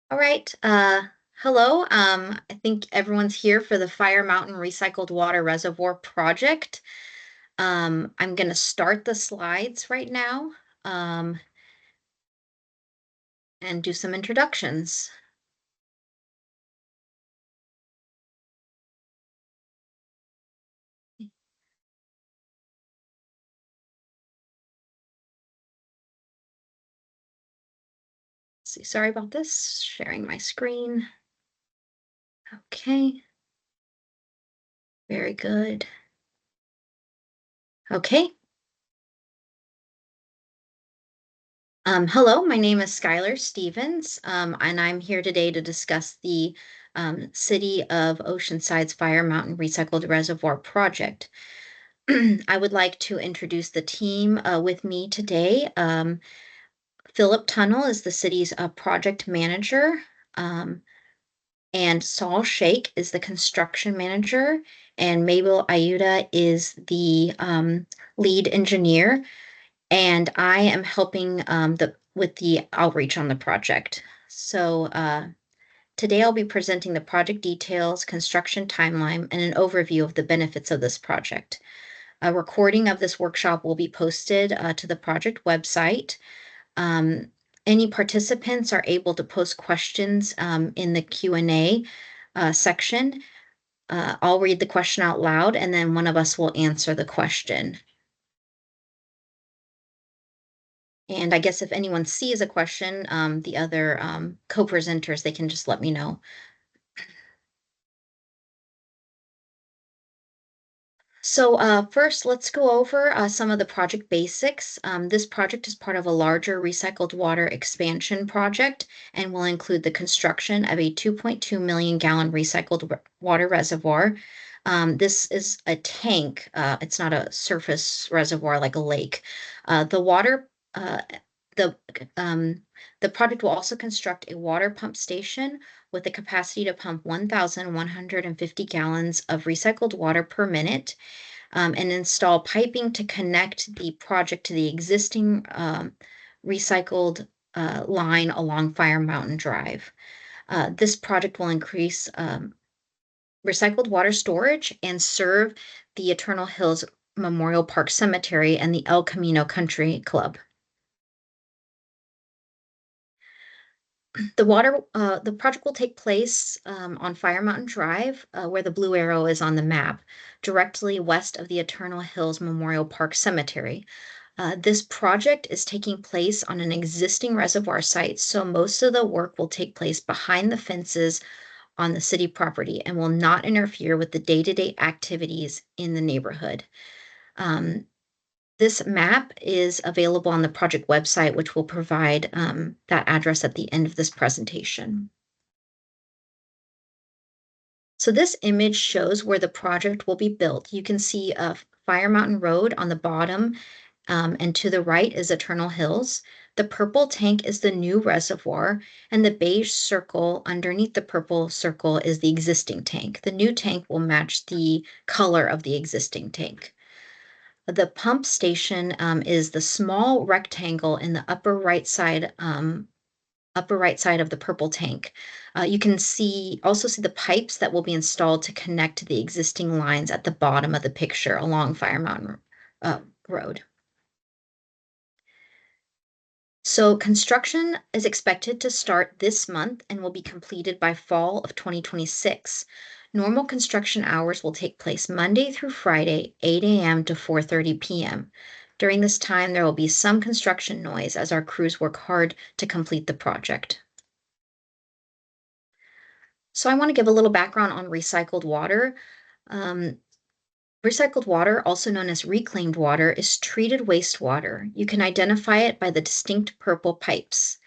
All right. Hello. I think everyone's here for the Fire Mountain Recycled Water Reservoir project. I'm going to start the slides right now, um, and do some introductions. See, sorry about this. Sharing my screen. Okay. Very good. Okay. Hello, my name is Skylar Stevens, and I'm here today to discuss the City of Oceanside's Fire Mountain Recycled Reservoir project. I would like to introduce the team with me today. Philip Tunnel is the city's project manager, um, and Saul Shake is the construction manager, and Mabel Ayuda is the lead engineer. And I am helping with the outreach on the project. So today I'll be presenting the project details, construction timeline, and an overview of the benefits of this project. A recording of this workshop will be posted to the project website. Um, any participants are able to post questions in the Q&A section. I'll read the question out loud, and then one of us will answer the question. And I guess if anyone sees a question, the other co-presenters, they can just let me know. So first, let's go over some of the project basics. This project is part of a larger recycled water expansion project and will include the construction of a 2.2 million gallon recycled water reservoir. This is a tank. It's not a surface reservoir like a lake. The water, the the project will also construct a water pump station with the capacity to pump 1,150 gallons of recycled water per minute, and install piping to connect the project to the existing recycled line along Fire Mountain Drive. This project will increase recycled water storage and serve the Eternal Hills Memorial Park Cemetery and the El Camino Country Club. The project will take place on Fire Mountain Drive, where the blue arrow is on the map, directly west of the Eternal Hills Memorial Park Cemetery. This project is taking place on an existing reservoir site, so most of the work will take place behind the fences on the city property and will not interfere with the day-to-day activities in the neighborhood. This map is available on the project website, which will provide that address at the end of this presentation. So this image shows where the project will be built. You can see Fire Mountain Road on the bottom, and to the right is Eternal Hills. The purple tank is the new reservoir, and the beige circle underneath the purple circle is the existing tank. The new tank will match the color of the existing tank. The pump station is the small rectangle in the upper right side of the purple tank. You can also see the pipes that will be installed to connect to the existing lines at the bottom of the picture along Fire Mountain Road. So construction is expected to start this month and will be completed by fall of 2026. Normal construction hours will take place Monday through Friday, 8 a.m. to 4:30 p.m. During this time, there will be some construction noise as our crews work hard to complete the project. So I want to give a little background on recycled water. Um, Recycled water, also known as reclaimed water, is treated wastewater. You can identify it by the distinct purple pipes.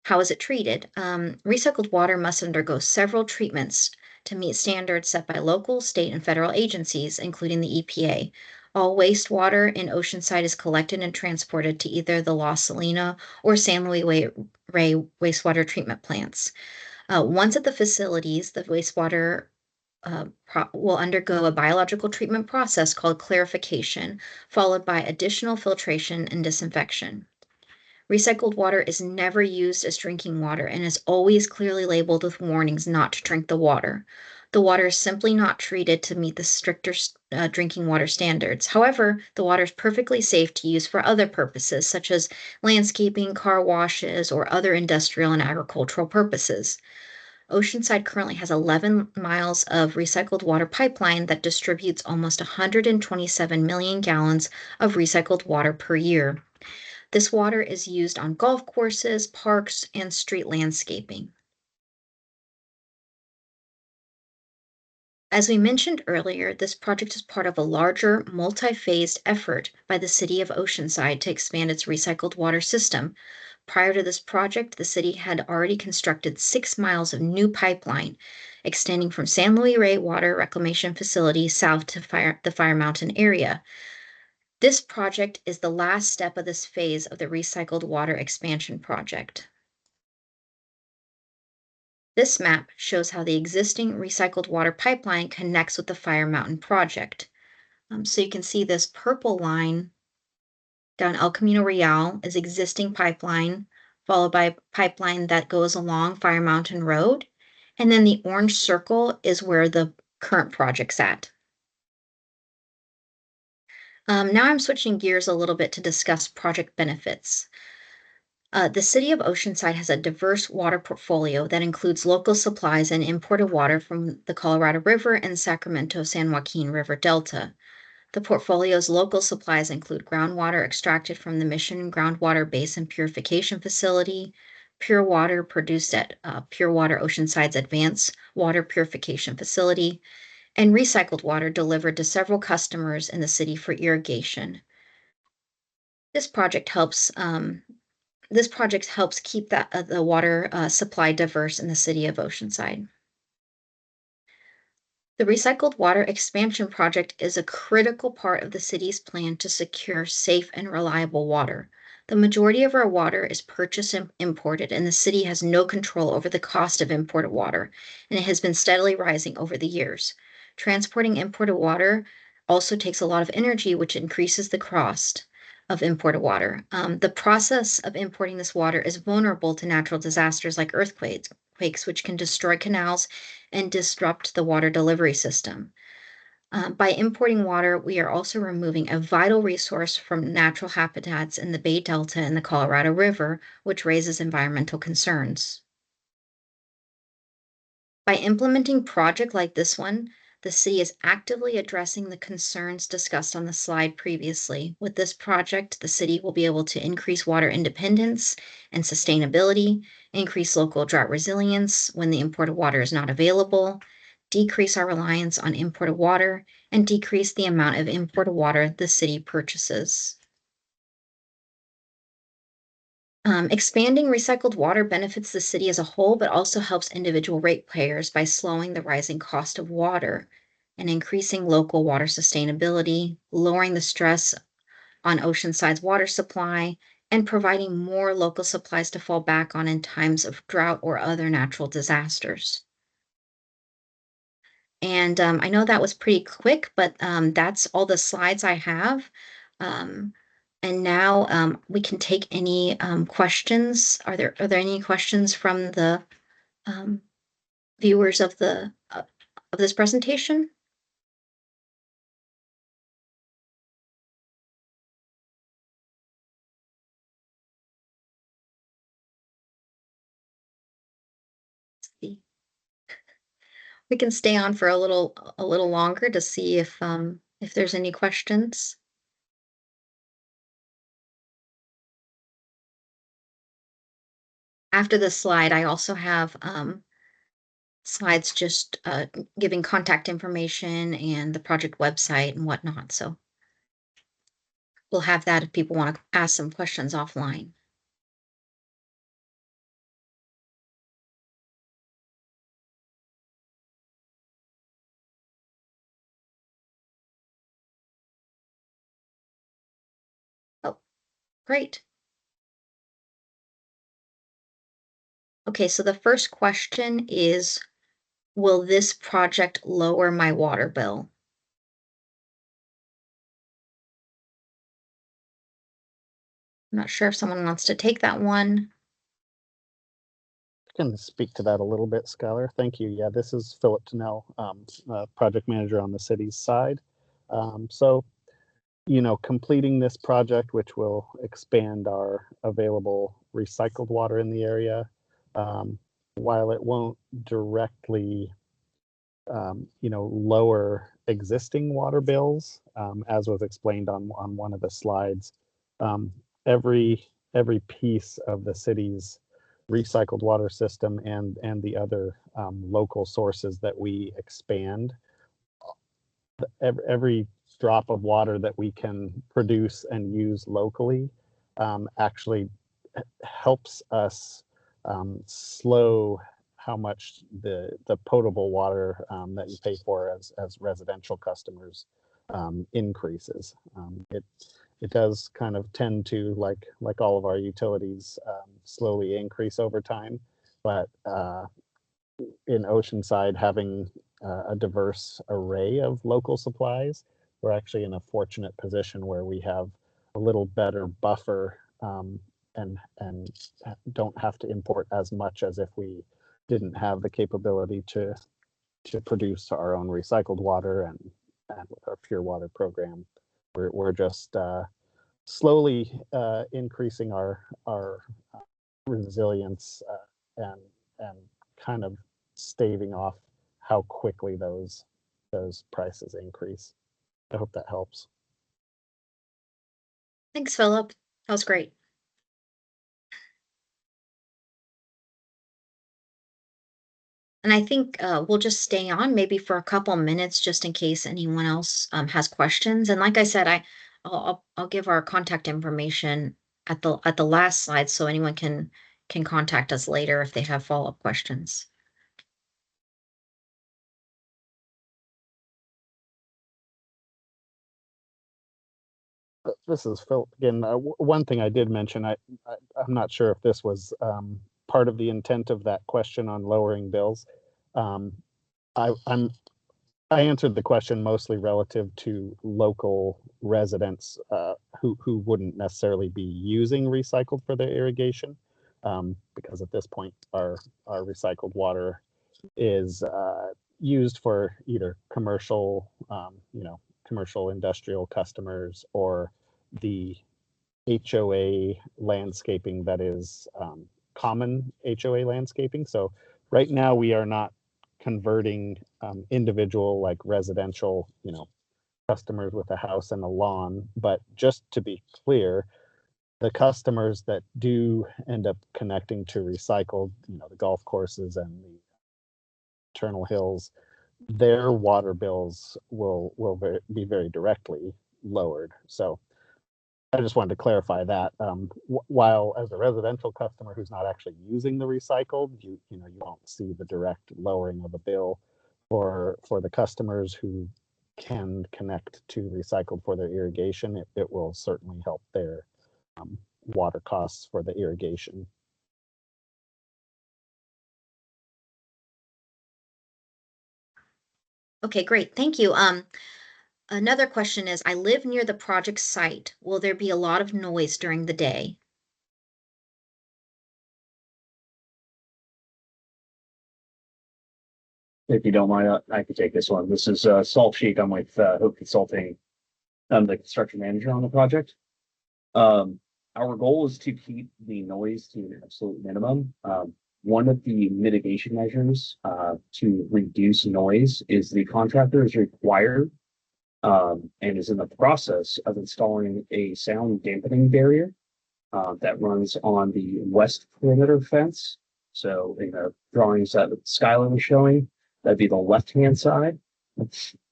How is it treated? Recycled water must undergo several treatments to meet standards set by local, state, and federal agencies, including the EPA. All wastewater in Oceanside is collected and transported to either the La Salina or San Luis Rey wastewater treatment plants. Once at the facilities, the wastewater will undergo a biological treatment process called clarification, followed by additional filtration and disinfection. Recycled water is never used as drinking water and is always clearly labeled with warnings not to drink the water. The water is simply not treated to meet the stricter drinking water standards. However, the water is perfectly safe to use for other purposes, such as landscaping, car washes, or other industrial and agricultural purposes. Oceanside currently has 11 miles of recycled water pipeline that distributes almost 127 million gallons of recycled water per year. This water is used on golf courses, parks, and street landscaping. As we mentioned earlier, this project is part of a larger, multi-phased effort by the City of Oceanside to expand its recycled water system. Prior to this project, the city had already constructed 6 miles of new pipeline, extending from San Luis Rey Water Reclamation Facility south to the Fire Mountain area. This project is the last step of this phase of the recycled water expansion project. This map shows how the existing recycled water pipeline connects with the Fire Mountain project. So you can see this purple line down El Camino Real is existing pipeline, followed by pipeline that goes along Fire Mountain Road. And then the orange circle is where the current project's at. Now I'm switching gears a little bit to discuss project benefits. The city of Oceanside has a diverse water portfolio that includes local supplies and imported water from the Colorado River and Sacramento San Joaquin River Delta. The portfolio's local supplies include groundwater extracted from the Mission Groundwater Basin Purification Facility, pure water produced at Pure Water Oceanside's Advanced Water Purification Facility, and recycled water delivered to several customers in the city for irrigation. This project helps keep the water supply diverse in the city of Oceanside. The recycled water expansion project is a critical part of the city's plan to secure safe and reliable water. The majority of our water is purchased and imported, and the city has no control over the cost of imported water, and it has been steadily rising over the years. Transporting imported water also takes a lot of energy, which increases the cost of imported water. The process of importing this water is vulnerable to natural disasters like earthquakes, which can destroy canals and disrupt the water delivery system. By importing water, we are also removing a vital resource from natural habitats in the Bay Delta and the Colorado River, which raises environmental concerns. By implementing projects like this one, the city is actively addressing the concerns discussed on the slide previously. With this project, the city will be able to increase water independence and sustainability, increase local drought resilience when the imported water is not available, decrease our reliance on imported water, and decrease the amount of imported water the city purchases. Expanding recycled water benefits the city as a whole, but also helps individual ratepayers by slowing the rising cost of water and increasing local water sustainability, lowering the stress on Oceanside's water supply, and providing more local supplies to fall back on in times of drought or other natural disasters. And I know that was pretty quick, but that's all the slides I have. Um, and now we can take any questions. Are there any questions from the um, viewers of this presentation? See. We can stay on for a little longer to see if there's any questions. After the slide, I also have slides just giving contact information and the project website and whatnot. So we'll have that if people want to ask some questions offline. Oh, great. Okay, so the first question is, will this project lower my water bill? I'm not sure if someone wants to take that one. I can speak to that a little bit, Skylar. Thank you. Yeah, this is Philip Tennell, project manager on the city's side. So, completing this project, which will expand our available recycled water in the area, um, while it won't directly lower existing water bills, as was explained on one of the slides. Um, every piece of the city's recycled water system and the other local sources that we expand, every drop of water that we can produce and use locally actually helps us slow how much the potable water that you pay for as residential customers increases. It does kind of tend to, like all of our utilities, slowly increase over time, but in Oceanside, having a diverse array of local supplies, we're actually in a fortunate position where we have a little better buffer, and don't have to import as much as if we didn't have the capability to produce our own recycled water, and with our pure water program, we're just slowly increasing our resilience, and kind of staving off how quickly those prices increase. I hope that helps. Thanks, Philip. That was great. And I think we'll just stay on maybe for a couple minutes just in case anyone else has questions. And like I said, I'll give our contact information at the last slide so anyone can contact us later if they have follow-up questions. This is Phil again. One thing I did mention, I'm not sure if this was part of the intent of that question on lowering bills. Um, I'm I answered the question mostly relative to local residents who wouldn't necessarily be using recycled for their irrigation, because at this point our recycled water is used for either commercial industrial customers, or the HOA landscaping that is common HOA landscaping. So right now we are not converting individual, like residential, customers with a house and a lawn. But just to be clear, the customers that do end up connecting to recycled, the golf courses and the Eternal Hills, their water bills will be very directly lowered. So I just wanted to clarify that. While as a residential customer who's not actually using the recycled, you won't see the direct lowering of a bill. For the customers who can connect to recycled for their irrigation, it will certainly help their water costs for the irrigation. Okay, great. Thank you. Another question is, I live near the project site. Will there be a lot of noise during the day? If you don't mind, I could take this one. This is Salt Sheik. I'm with Hope Consulting. I'm the construction manager on the project. Our goal is to keep the noise to an absolute minimum. One of the mitigation measures to reduce noise is the contractor is required and is in the process of installing a sound dampening barrier that runs on the west perimeter fence. So in the drawings that Skylar was showing, that'd be the left-hand side,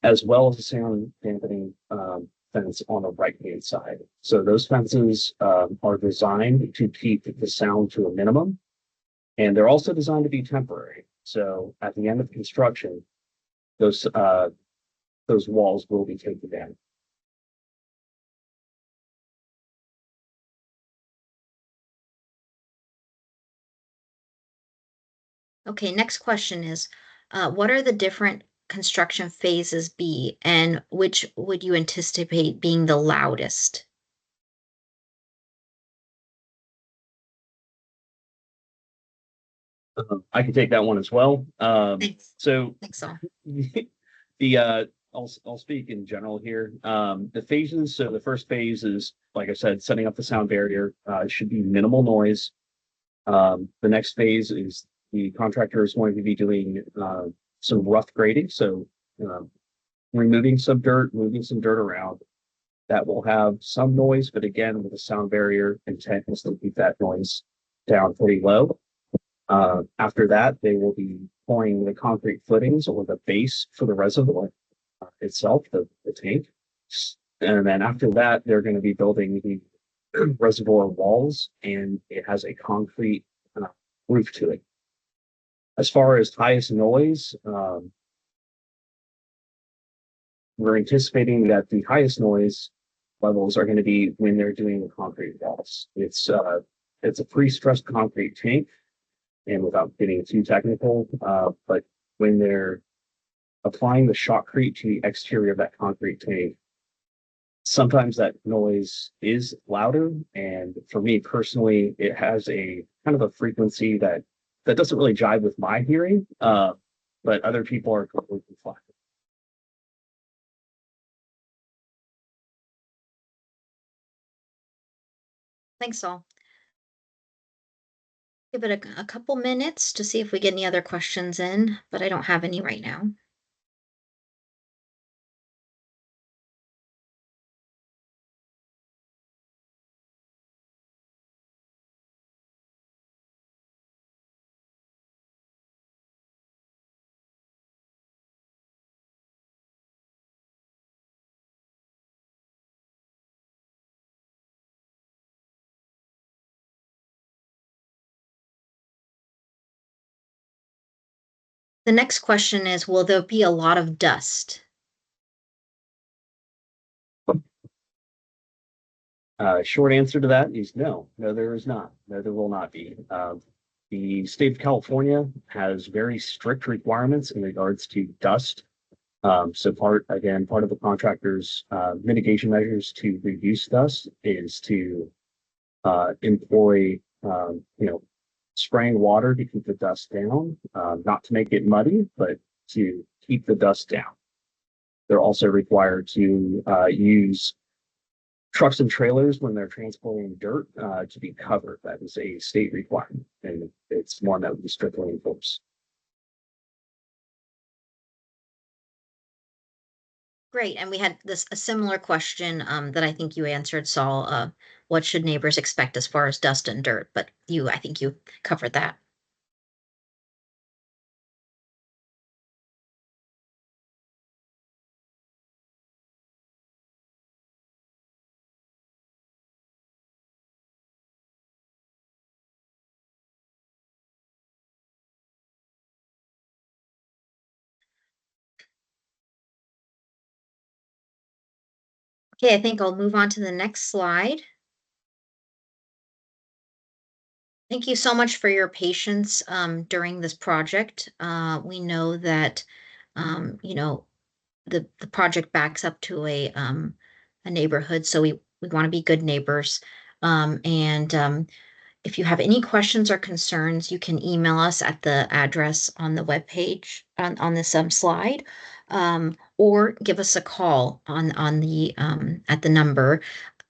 as well as the sound dampening fence on the right-hand side. So those fences are designed to keep the sound to a minimum, and they're also designed to be temporary. So at the end of construction, those walls will be taken down. Okay, next question is, what are the different construction phases be, and which would you anticipate being the loudest? I can take that one as well. Thanks. So Thanks all. the I'll speak in general here. The phases. So the first phase is, like I said, setting up the sound barrier. It should be minimal noise. The next phase is the contractor is going to be doing some rough grading. So uh, removing some dirt, moving some dirt around. That will have some noise, but again, with a sound barrier, intent is to keep that noise down pretty low. After that, they will be pouring the concrete footings or the base for the reservoir itself, the tank. And then after that, they're going to be building the reservoir walls, and it has a concrete uh, roof to it. As far as highest noise, we're anticipating that the highest noise levels are going to be when they're doing the concrete walls. It's a pre-stressed concrete tank, and without getting too technical, but when they're applying the shotcrete to the exterior of that concrete tank, sometimes that noise is louder. And for me personally, it has a kind of a frequency that doesn't really jive with my hearing, but other people are completely fine. Thanks all. Give it a couple minutes to see if we get any other questions in, but I don't have any right now. The next question is, will there be a lot of dust? Short answer to that is no, there is not. No, there will not be. The state of California has very strict requirements in regards to dust. So part of the contractor's mitigation measures to reduce dust is to employ, spraying water to keep the dust down, not to make it muddy, but to keep the dust down. They're also required to use trucks and trailers when they're transporting dirt to be covered. That is a state requirement, and it's one that we strictly enforce. Great, and we had a similar question that I think you answered, Saul. What should neighbors expect as far as dust and dirt? But I think you covered that. Okay, I think I'll move on to the next slide. Thank you so much for your patience during this project. We know that the project backs up to a neighborhood, so we want to be good neighbors. And if you have any questions or concerns, you can email us at the address on the webpage on this slide, or give us a call on the at the number.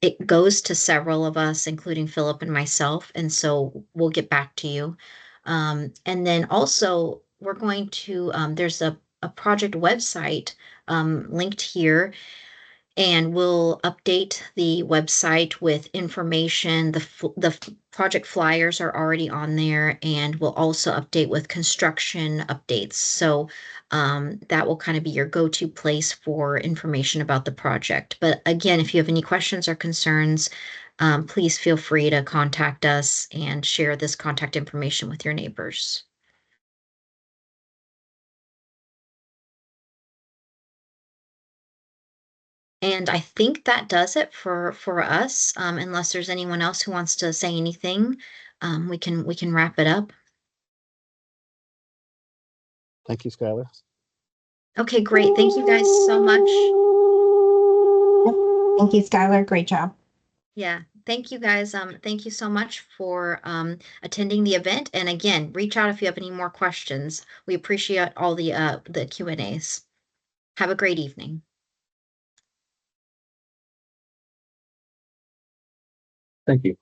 It goes to several of us, including Philip and myself, and so we'll get back to you. And then also, we're going to there's a project website linked here, and we'll update the website with information. The project flyers are already on there, and we'll also update with construction updates. So that will kind of be your go-to place for information about the project. But again, if you have any questions or concerns, please feel free to contact us and share this contact information with your neighbors. And I think that does it for us. Unless there's anyone else who wants to say anything, we can wrap it up. Thank you, Skylar. Okay, great. Thank you guys so much. Thank you, Skylar. Great job. Yeah, Thank you guys. Thank you so much for attending the event. And again, reach out if you have any more questions. We appreciate all the Q&As. Have a great evening. Thank you.